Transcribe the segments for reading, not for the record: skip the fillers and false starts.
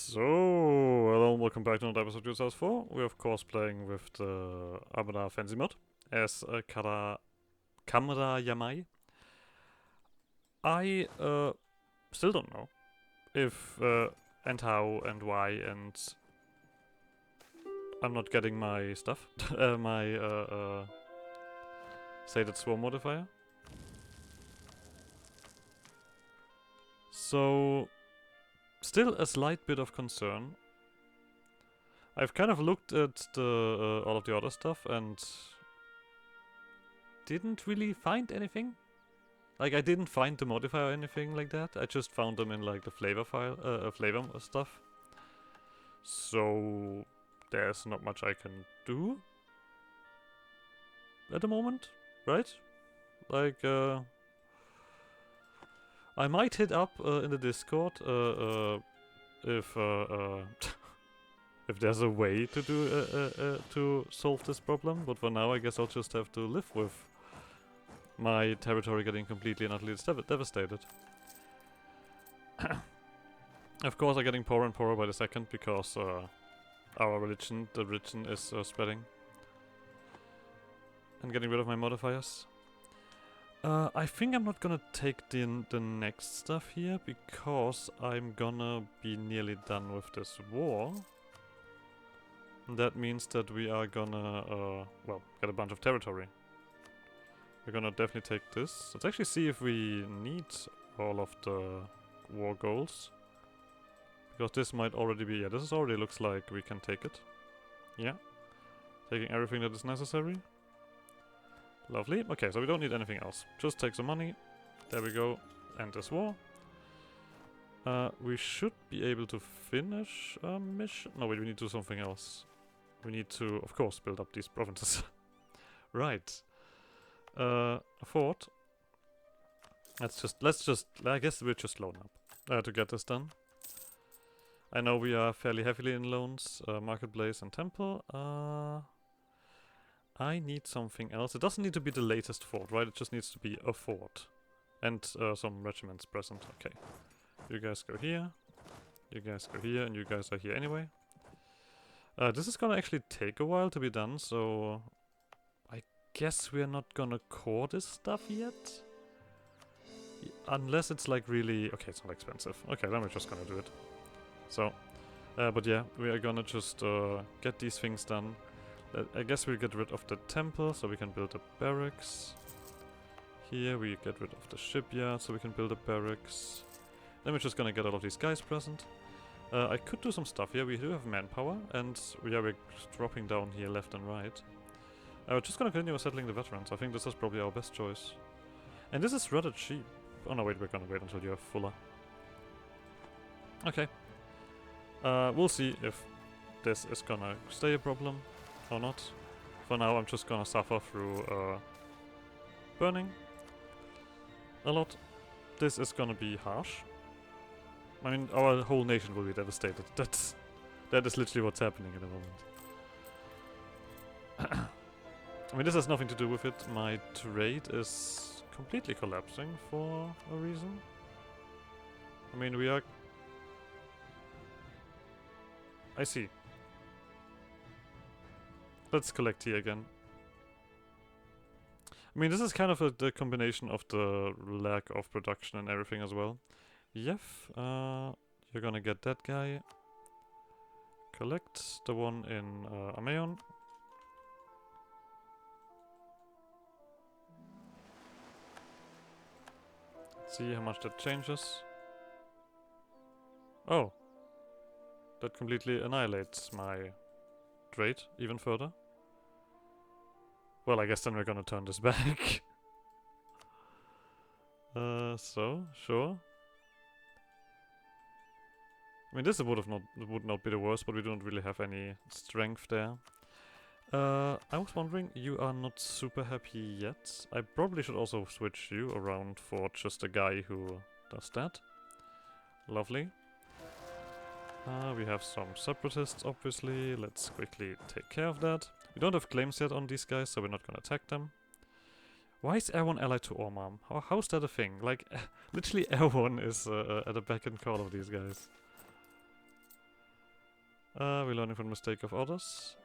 So, hello and welcome back to another episode of EU4. We're of course playing with the Anbennar fancy mod as Kamra Yamai. I still don't know if and how and why, and I'm not getting my stuff, my stated swarm modifier. So, still a slight bit of concern. I've kind of looked at the all of the other stuff and didn't really find anything. Like, I didn't find the modifier or anything like that. I just found them in like the flavor file, flavor stuff. So there's not much I can do at the moment, right? Like, I might hit up in the Discord if if there's a way to do to solve this problem. But for now, I guess I'll just have to live with my territory getting completely and utterly devastated. Of course, I'm getting poorer and poorer by the second because our religion, the religion, is spreading and getting rid of my modifiers. I think I'm not gonna take the next stuff here because I'm gonna be nearly done with this war. That means that we are gonna, well, get a bunch of territory. We're gonna definitely take this. Let's actually see if we need all of the war goals. Because this might already be... yeah, this already looks like we can take it. Yeah. Taking everything that is necessary. Lovely. Okay, so we don't need anything else. Just take some money. There we go. End this war. We should be able to finish a mission. No, wait, we need to do something else. We need to, of course, build up these provinces. Right. A fort. Let's just, I guess we're just loan up to get this done. I know we are fairly heavily in loans, marketplace and temple. I need something else. It doesn't need to be the latest fort, right? It just needs to be a fort. And some regiments present. Okay. You guys go here. You guys go here, and you guys are here anyway. This is gonna actually take a while to be done, so I guess we're not gonna core this stuff yet. Unless it's like really... okay, it's not expensive. Okay, then we're just gonna do it. So, but yeah, we are gonna just get these things done. I guess we'll get rid of the temple, so we can build a barracks. Here we get rid of the shipyard, so we can build a barracks. Then we're just gonna get all of these guys present. I could do some stuff here. We do have manpower, and we're dropping down here left and right. We're just gonna continue settling the veterans. I think this is probably our best choice. And this is rather cheap. Oh no, wait, we're gonna wait until you have fuller. Okay. We'll see if this is gonna stay a problem or not. For now, I'm just gonna suffer through burning a lot. This is gonna be harsh. I mean, our whole nation will be devastated. That is literally what's happening at the moment. I mean, this has nothing to do with it. My trade is completely collapsing for a reason. I mean, we are... I see. Let's collect here again. I mean, this is kind of the combination of the lack of production and everything as well. Yef, you're gonna get that guy. Collect the one in Ameon. See how much that changes. Oh. That completely annihilates my trade even further. Well, I guess then we're gonna turn this back. So, sure. I mean, this would not be the worst, but we don't really have any strength there. I was wondering, you are not super happy yet. I probably should also switch you around for just a guy who does that. Lovely. We have some separatists, obviously. Let's quickly take care of that. We don't have claims yet on these guys, so we're not gonna attack them. Why is Erewhon allied to Ormam? How's that a thing? Like, literally Erewhon is at the beck and call of these guys. We're learning from the mistake of others.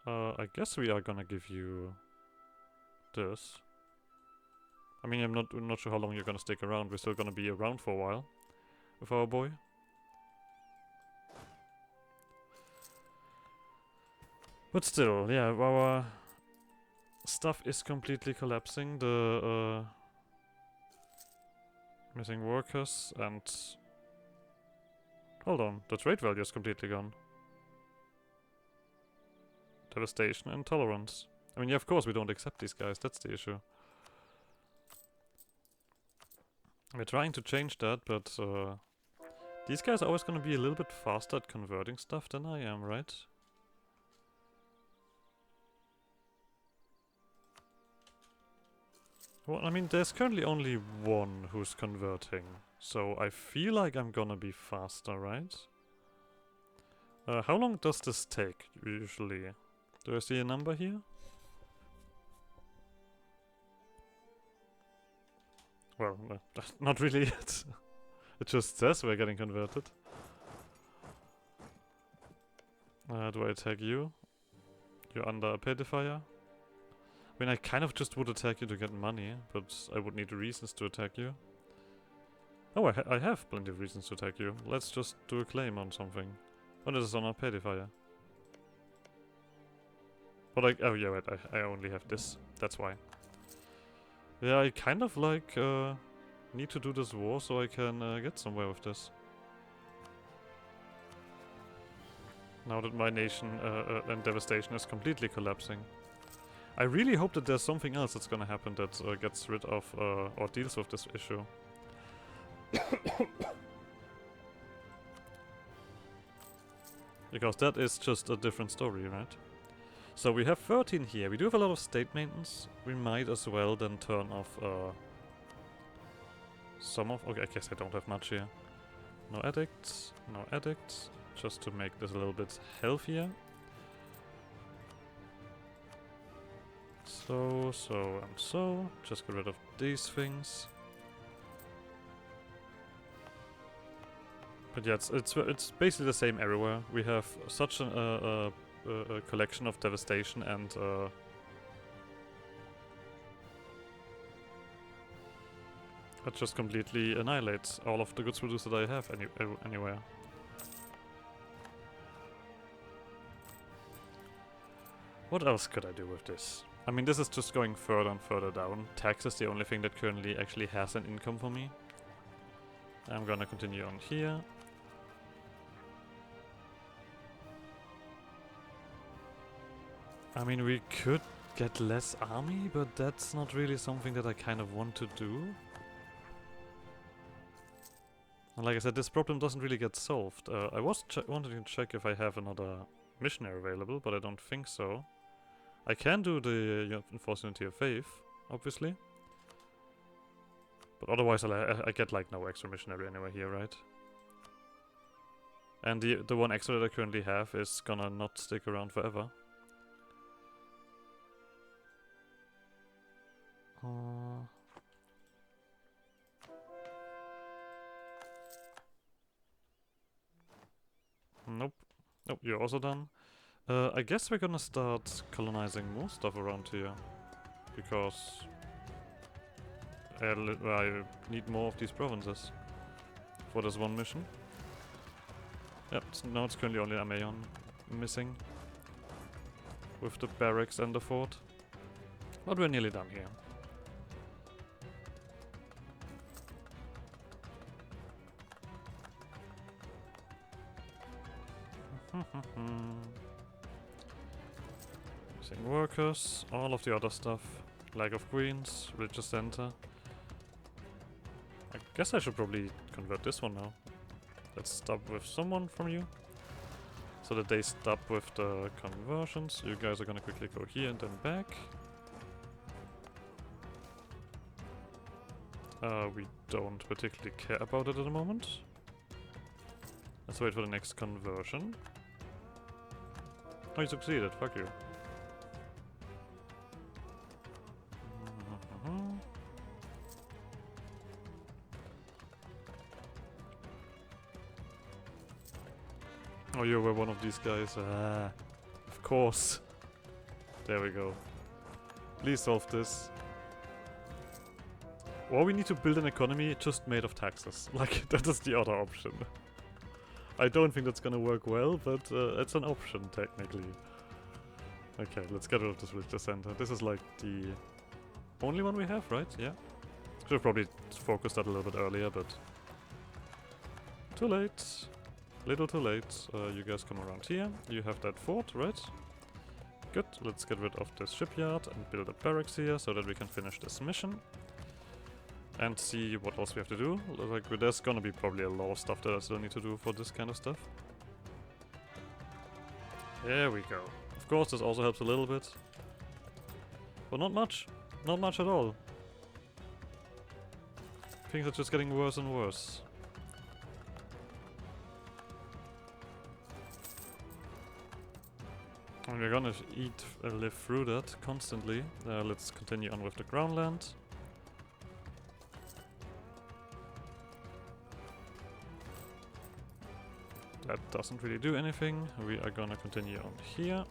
I guess we are gonna give you this. I mean, I'm not sure how long you're gonna stick around. We're still gonna be around for a while with our boy. But still, yeah, our stuff is completely collapsing. The missing workers and... Hold on, the trade value is completely gone. Devastation and tolerance. I mean, yeah, of course we don't accept these guys, that's the issue. We're trying to change that, but these guys are always gonna be a little bit faster at converting stuff than I am, right? Well, I mean, there's currently only one who's converting, so I feel like I'm gonna be faster, right? How long does this take, usually? Do I see a number here? Well, not really yet. It just says we're getting converted. Do I attack you? You're under a petifier? I mean, I kind of just would attack you to get money, but I would need reasons to attack you. Oh, I have plenty of reasons to attack you. Let's just do a claim on something. Oh, this is on a petifier. But oh yeah, wait, I only have this. That's why. Yeah, I kind of like need to do this war so I can get somewhere with this. Now that my nation and devastation is completely collapsing. I really hope that there's something else that's gonna happen that gets rid of or deals with this issue. Because that is just a different story, right? So we have 13 here. We do have a lot of state maintenance. We might as well then turn off some of... Okay, I guess I don't have much here. No addicts, no addicts. Just to make this a little bit healthier. So, and so. Just get rid of these things. But yeah, it's basically the same everywhere. We have such a collection of devastation and that just completely annihilates all of the goods produced that I have anywhere. What else could I do with this? I mean, this is just going further and further down. Tax is the only thing that currently actually has an income for me. I'm gonna continue on here. I mean, we could get less army, but that's not really something that I kind of want to do. And like I said, this problem doesn't really get solved. I was wanting to check if I have another missionary available, but I don't think so. I can do the enforced unity of faith, obviously. But otherwise I get like no extra missionary anywhere here, right? And the one extra that I currently have is gonna not stick around forever. Nope. Nope, you're also done. I guess we're gonna start colonizing more stuff around here. Because I need more of these provinces for this one mission. Yep, now it's currently only Amayon missing. With the barracks and the fort. But we're nearly done here. Missing workers, all of the other stuff. Lack of queens, religious center. I guess I should probably convert this one now. Let's stop with someone from you. So that they stop with the conversions. You guys are gonna quickly go here and then back. We don't particularly care about it at the moment. Let's wait for the next conversion. Oh, you succeeded, fuck you. Oh, you were one of these guys. Ah, of course. There we go. Please solve this. Or we need to build an economy just made of taxes. Like, that is the other option. I don't think that's gonna work well, but it's an option, technically. Okay, let's get rid of this religious center. This is like the only one we have, right? Yeah. Should have probably focused that a little bit earlier, but too late. Little too late. You guys come around here. You have that fort, right? Good. Let's get rid of this shipyard and build a barracks here so that we can finish this mission. And see what else we have to do. Like, there's gonna be probably a lot of stuff that I still need to do for this kind of stuff. There we go. Of course, this also helps a little bit. But not much. Not much at all. Things are just getting worse and worse. And we're gonna live through that constantly. Let's continue on with the ground land. That doesn't really do anything. We are gonna continue on here.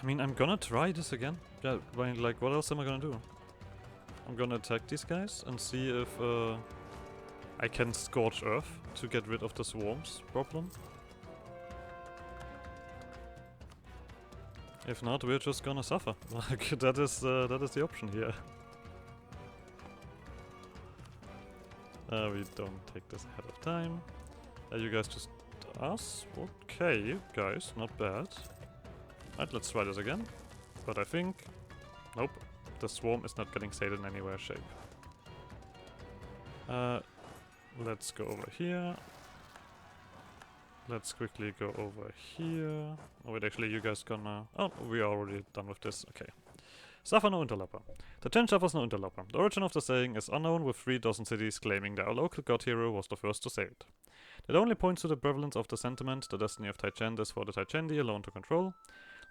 I mean, I'm gonna try this again. Yeah, like, what else am I gonna do? I'm gonna attack these guys and see if I can scorch earth to get rid of the swarms problem. If not, we're just gonna suffer. Like, that is the option here. We don't take this ahead of time. You guys just... us? Okay, guys, not bad. Right, let's try this again. But I think... nope. The swarm is not getting sated in anywhere shape. Let's go over here. Let's quickly go over here. Oh wait, actually you guys gonna... oh, we are already done with this. Okay. Suffer no interloper. The change suffers no interloper. The origin of the saying is unknown, with 3 cities claiming their local god hero was the first to say it. That only points to the prevalence of the sentiment the destiny of Taichend is for the Taichendi alone to control.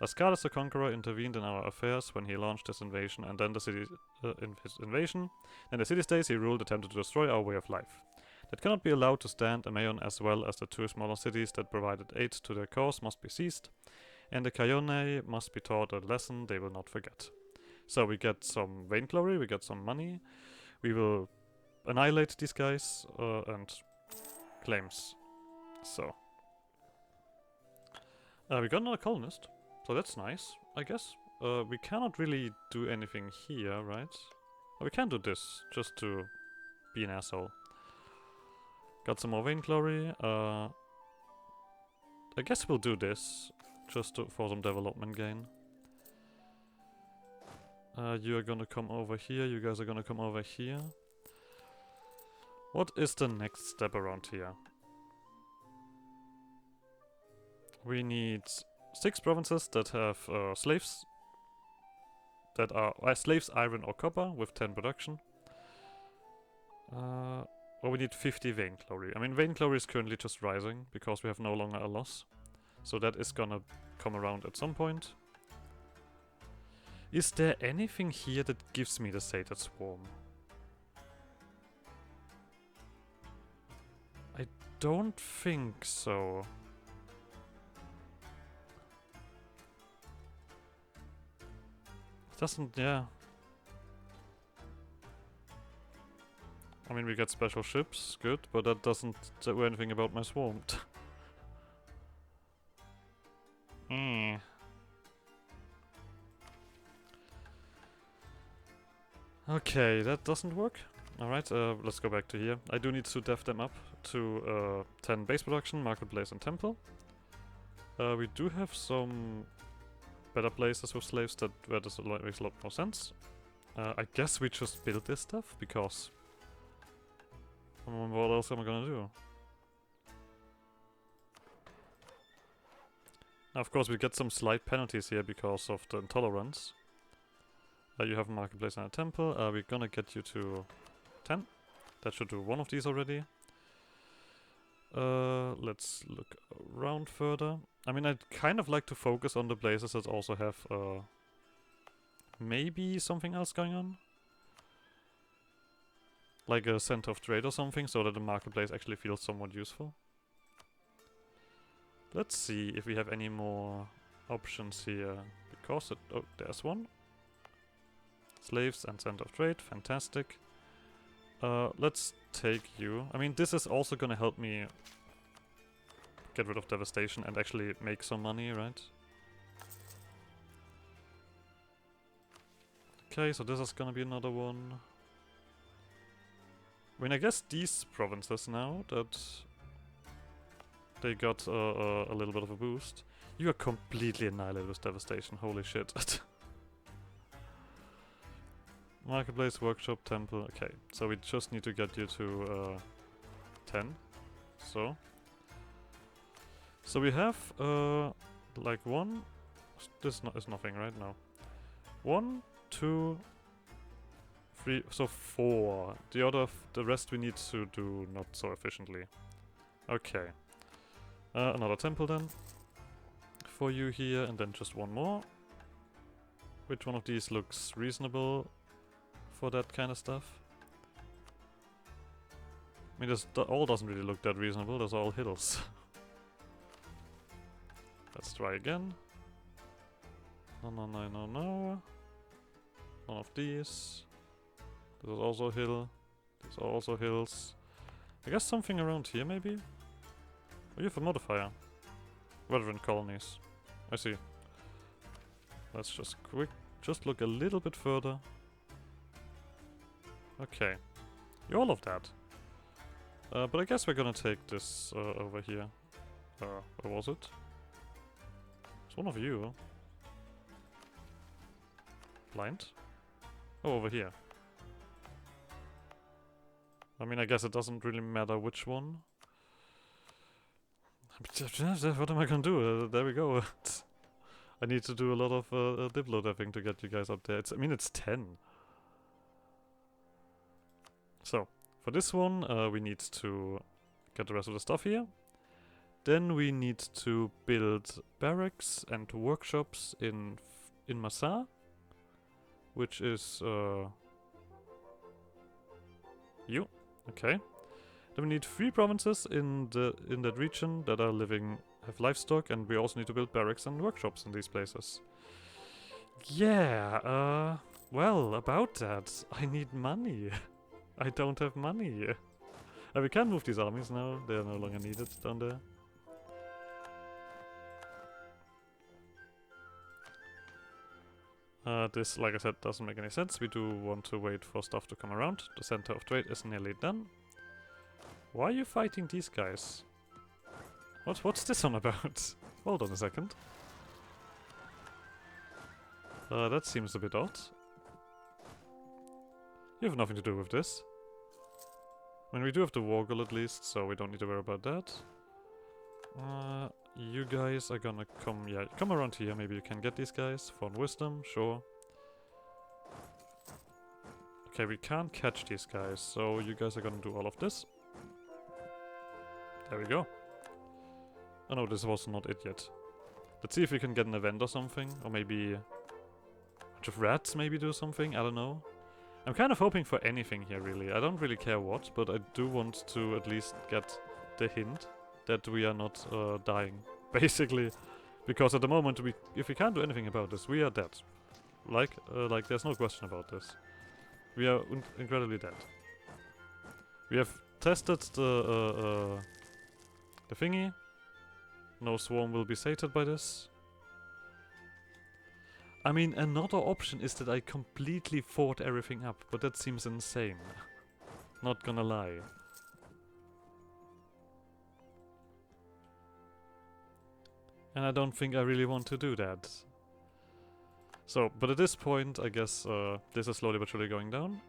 Lascades the Conqueror intervened in our affairs when he launched his invasion, and then the city and the city-states he ruled attempted to destroy our way of life. That cannot be allowed to stand. Amayon, as well as the 2 smaller cities that provided aid to their cause, must be seized, and the Kayone must be taught a lesson they will not forget. So we get some vainglory, we get some money, we will annihilate these guys, and claims. So. We got another colonist, so that's nice, I guess. We cannot really do anything here, right? We can do this, just to be an asshole. Got some more vainglory. I guess we'll do this, just for some development gain. You are gonna come over here, you guys are gonna come over here. What is the next step around here? We need 6 provinces that have slaves. That are slaves, iron or copper, with 10 production. Or we need 50 vainglory. I mean, vainglory is currently just rising, because we have no longer a loss. So that is gonna come around at some point. Is there anything here that gives me the sated swarm? I don't think so. It doesn't, yeah. I mean, we get special ships, good, but that doesn't do anything about my swarm. Okay, that doesn't work. Alright, let's go back to here. I do need to dev them up to 10 base production, marketplace and temple. We do have some better places with slaves where this makes a lot more sense. I guess we just build this stuff, because... what else am I gonna do? Now, of course, we get some slight penalties here because of the intolerance. You have a marketplace and a temple. We're gonna get you to 10. That should do one of these already. Let's look around further. I mean, I'd kind of like to focus on the places that also have maybe something else going on. like a center of trade or something, so that the marketplace actually feels somewhat useful. Let's see if we have any more options here, because oh, there's one. Slaves and center of trade, fantastic. Let's take you. I mean, this is also gonna help me get rid of devastation and actually make some money, right? Okay, so this is gonna be another one. I mean, I guess these provinces now that they got a little bit of a boost. You are completely annihilated with devastation, holy shit. Marketplace, workshop, temple, okay. So we just need to get you to 10. So we have like 1, this is nothing right now. 1, 2, 3, so 4. The rest we need to do not so efficiently. Okay. Another temple then. For you here, and then just one more. Which one of these looks reasonable for that kind of stuff? I mean, this all doesn't really look that reasonable, those are all hills. Let's try again. No, no, no, no, no. None of these. This is also a hill. These are also hills. I guess something around here, maybe? Oh, you have a modifier. Veteran colonies. I see. Let's just look a little bit further. Okay. You're all of that. But I guess we're gonna take this over here. Where was it? It's one of you. Blind? Oh, over here. I mean, I guess it doesn't really matter which one. What am I gonna do? There we go. I need to do a lot of diplo deving to get you guys up there. I mean, it's 10. So, for this one, we need to get the rest of the stuff here. Then we need to build barracks and workshops in Massa, which is you. Okay. Then we need 3 provinces in that region that are have livestock, and we also need to build barracks and workshops in these places. Yeah, well, about that, I need money. I don't have money. We can move these armies now, they are no longer needed down there. This, like I said, doesn't make any sense. We do want to wait for stuff to come around. The center of trade is nearly done. Why are you fighting these guys? What's this on about? Hold on a second. That seems a bit odd. You have nothing to do with this. I mean, we do have the war goal at least, so we don't need to worry about that. You guys are gonna come around here. Maybe you can get these guys. Foreign wisdom, sure. Okay, we can't catch these guys, so you guys are gonna do all of this. There we go. Oh no, this was not it yet. Let's see if we can get an event or something, or maybe a bunch of rats maybe do something, I don't know. I'm kind of hoping for anything here, really. I don't really care what, but I do want to at least get the hint that we are not dying, basically. Because at the moment, if we can't do anything about this, we are dead. Like there's no question about this. We are incredibly dead. We have tested the thingy. No swarm will be sated by this. I mean, another option is that I completely fought everything up, but that seems insane. Not gonna lie. And I don't think I really want to do that. So, but at this point, I guess this is slowly but surely going down.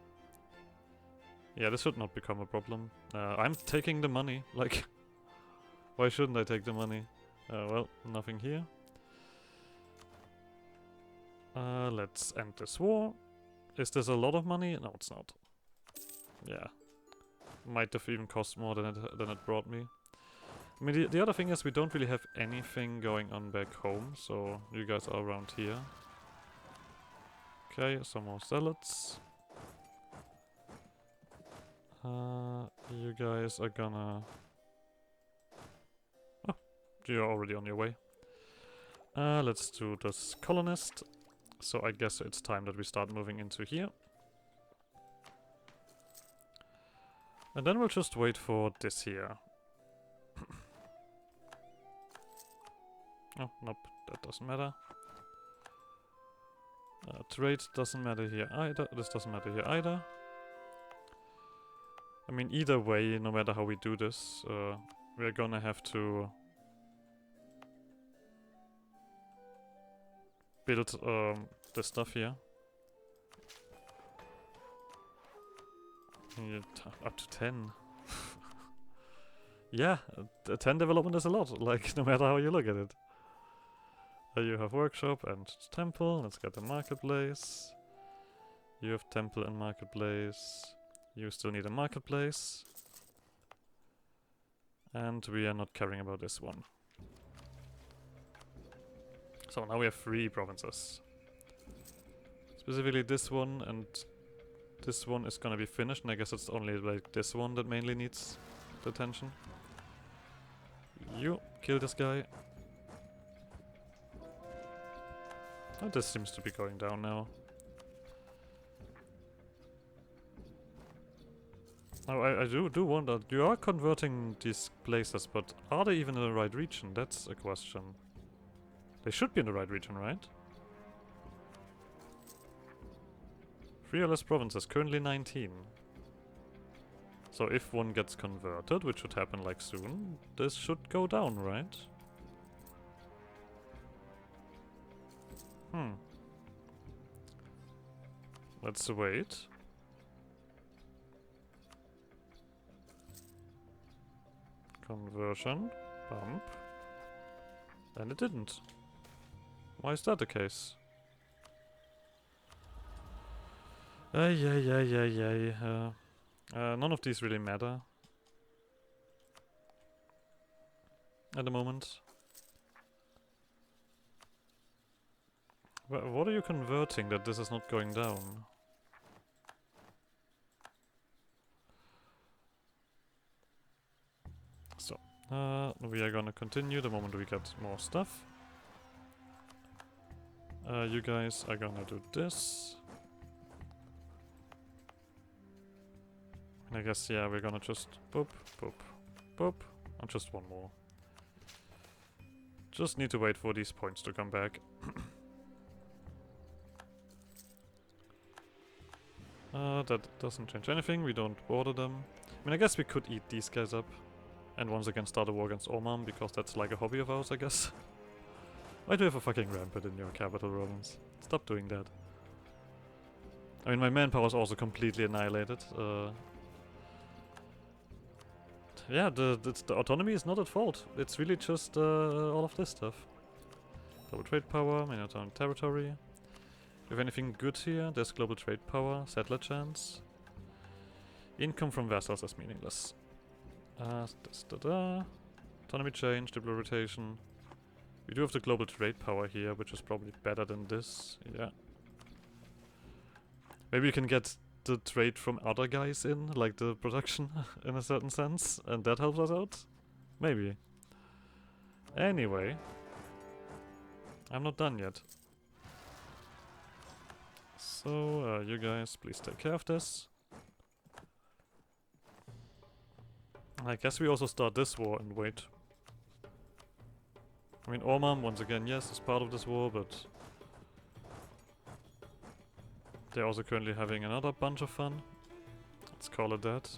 Yeah, this should not become a problem. I'm taking the money, like... Why shouldn't I take the money? Well, nothing here. Let's end this war. Is this a lot of money? No, it's not. Yeah. Might have even cost more than it brought me. I mean, the other thing is we don't really have anything going on back home, so you guys are around here. Okay, some more zealots. You guys are gonna... Oh, you're already on your way. Let's do this colonist. So I guess it's time that we start moving into here. And then we'll just wait for this here. Oh, nope, that doesn't matter. Trade doesn't matter here either. This doesn't matter here either. I mean, either way, no matter how we do this, we're gonna have to build this stuff here. Up to 10. Yeah, 10 development is a lot, like, no matter how you look at it. You have workshop and temple. Let's get the marketplace. You have temple and marketplace. You still need a marketplace. And we are not caring about this one. So now we have 3 provinces. Specifically this one, and this one is gonna be finished, and I guess it's only like this one that mainly needs the attention. You kill this guy. Oh, this seems to be going down now. Oh, I do wonder, you are converting these places, but are they even in the right region? That's a question. They should be in the right region, right? 3 or less provinces, currently 19. So if one gets converted, which should happen like soon, this should go down, right? Let's wait. Conversion. Bump. And it didn't. Why is that the case? None of these really matter at the moment. What are you converting that this is not going down? So, we are gonna continue the moment we get more stuff. You guys are gonna do this. And I guess, yeah, we're gonna just boop, boop, boop, and just one more. Just need to wait for these points to come back. That doesn't change anything, we don't border them. I mean, I guess we could eat these guys up. And once again start a war against Orman, because that's like a hobby of ours, I guess. Why do you have a fucking rampart in your capital, Romans? Stop doing that. I mean, my manpower is also completely annihilated. Yeah, the autonomy is not at fault. It's really just all of this stuff. Global trade power, Minotaur territory. Do you have anything good here? There's global trade power, settler chance. Income from vassals is meaningless. Autonomy change, diplo rotation. We do have the global trade power here, which is probably better than this. Yeah. Maybe you can get the trade from other guys in, like the production, in a certain sense, and that helps us out? Maybe. Anyway. I'm not done yet. So, you guys, please take care of this. I guess we also start this war and wait. I mean, Orman, once again, yes, is part of this war, but they're also currently having another bunch of fun. Let's call it that.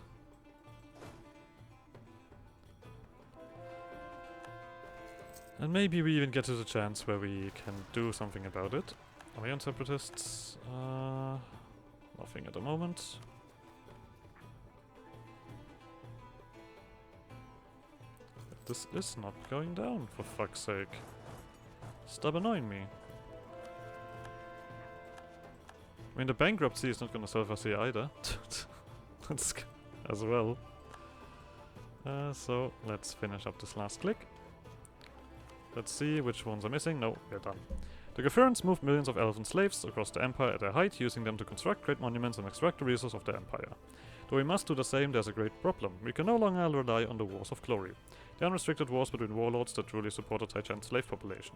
And maybe we even get to the chance where we can do something about it. Are we on separatists? Nothing at the moment. This is not going down, for fuck's sake. Stop annoying me. I mean, the bankruptcy is not gonna solve us here either. That's as well. So, let's finish up this last click. Let's see which ones are missing. No, we're done. The Gofurans moved millions of elven slaves across the empire at their height, using them to construct great monuments and extract the resources of the empire. Though we must do the same, there's a great problem. We can no longer rely on the wars of glory. The unrestricted wars between warlords that truly support a giant slave population.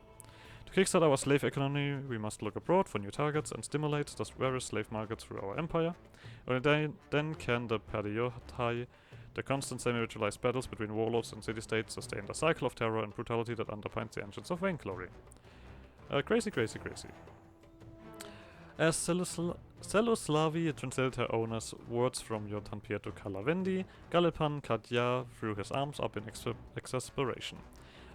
To kickstart our slave economy, we must look abroad for new targets and stimulate the various slave markets through our empire. Only then can the periotai, the constant semi-ritualized battles between warlords and city-states, sustain the cycle of terror and brutality that underpins the engines of vainglory. Crazy, crazy, crazy. As Seluslavi translated her owner's words from Yotanpir to Kalavendi, Galipan Katya threw his arms up in exasperation.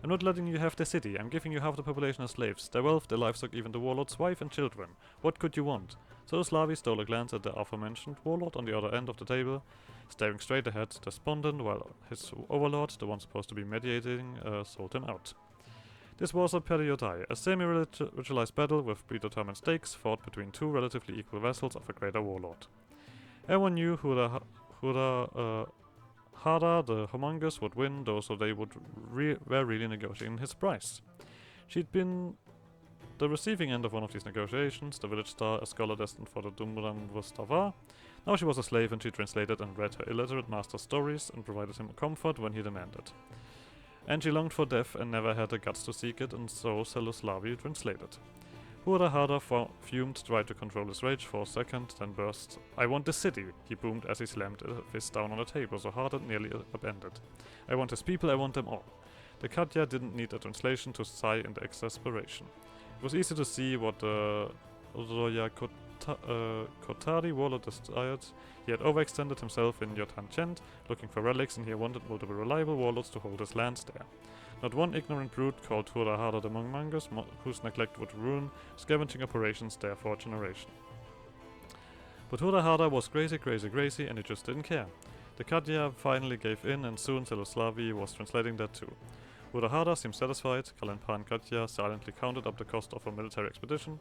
I'm not letting you have the city, I'm giving you half the population as slaves, their wealth, their livestock, even the warlord's wife and children. What could you want? Seluslavi stole a glance at the aforementioned warlord on the other end of the table, staring straight ahead, despondent, while his overlord, the one supposed to be mediating, sold him out. This was a periotai, a semi-ritualized battle with predetermined stakes fought between two relatively equal vassals of a greater warlord. Everyone knew Hara the Humongous would win, though, so they were really negotiating his price. She'd been the receiving end of one of these negotiations, the village star, a scholar destined for the Dumram Vustava. Now she was a slave, and she translated and read her illiterate master's stories and provided him comfort when he demanded. And she longed for death and never had the guts to seek it, and so Seluslavi translated. Hurahada fumed, tried to control his rage for a second, then burst. I want the city, he boomed as he slammed a fist down on the table so hard it nearly upended. I want his people, I want them all. The Katya didn't need a translation to sigh in the exasperation. It was easy to see what the Roya Kotari warlord desired. He had overextended himself in Yotanchent, looking for relics, and he wanted multiple reliable warlords to hold his lands there. Not one ignorant brute called Hurahada the Mongmangus, whose neglect would ruin scavenging operations there for a generation. But Hurahada was crazy, and he just didn't care. The Katya finally gave in, and soon Seluslavi was translating that too. Hurahada seemed satisfied. Kalenpan Katya silently counted up the cost of a military expedition.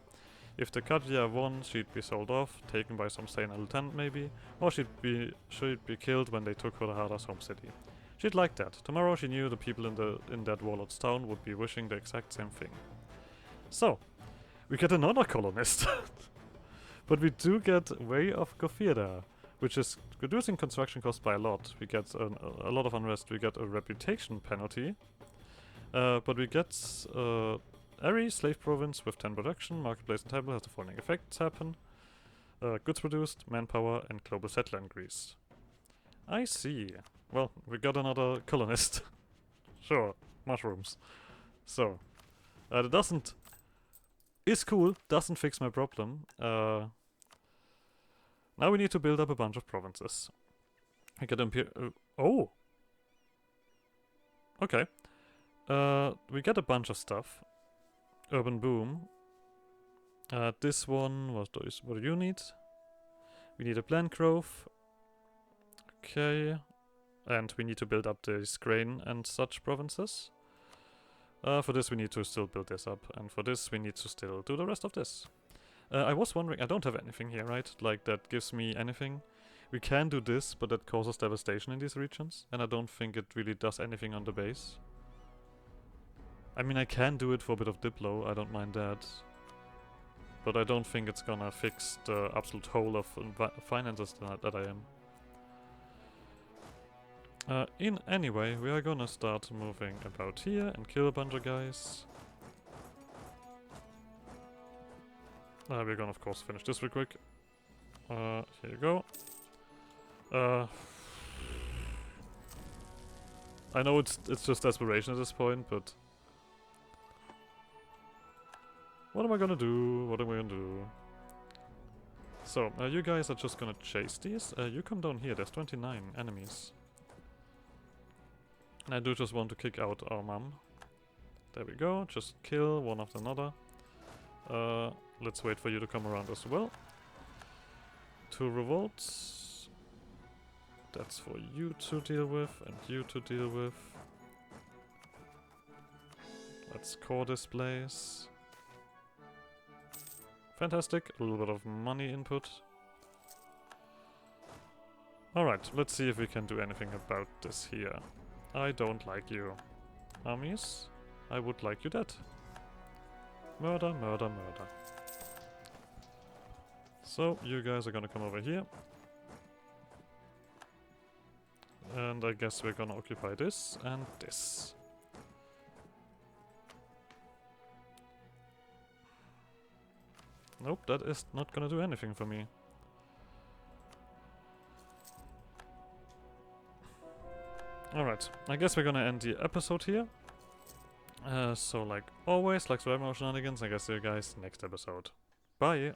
If the Katya won, she'd be sold off, taken by some sane lieutenant maybe, or she'd be killed when they took Hurahada's home city. She'd like that. Tomorrow she knew the people in that warlord's town would be wishing the exact same thing. So, we get another colonist. But we do get Way of Gofira, which is reducing construction costs by a lot. We get a lot of unrest. We get a reputation penalty. But we get Eri, slave province with 10 production, marketplace and temple has the following effects happen. Goods produced, manpower, and global settler increase. I see. Well, we got another colonist. Sure, mushrooms. So, that doesn't... is cool, doesn't fix my problem. Now we need to build up a bunch of provinces. I get oh! Okay. We get a bunch of stuff. Urban boom. This one, what do you need? We need a plant growth. Okay. And we need to build up these grain and such provinces. For this we need to still build this up, and for this we need to still do the rest of this. I was wondering, I don't have anything here, right? Like, that gives me anything. We can do this, but that causes devastation in these regions, and I don't think it really does anything on the base. I mean, I can do it for a bit of Diplo, I don't mind that. But I don't think it's gonna fix the absolute whole of finances that I am. In any way, we are gonna start moving about here and kill a bunch of guys. We're gonna of course finish this real quick. Here you go. I know it's just desperation at this point, but what am I gonna do? What am I gonna do? So, you guys are just gonna chase these. You come down here, there's 29 enemies. And I do just want to kick out our mum. There we go, just kill one after another. Let's wait for you to come around as well. 2 revolts. That's for you to deal with, and you to deal with. Let's core this place. Fantastic, a little bit of money input. Alright, let's see if we can do anything about this here. I don't like you. Armies, I would like you dead. Murder, murder, murder. So, you guys are gonna come over here. And I guess we're gonna occupy this and this. Nope, that is not gonna do anything for me. Alright, I guess we're gonna end the episode here. So like always, like survival shenanigans, I guess see you guys next episode. Bye!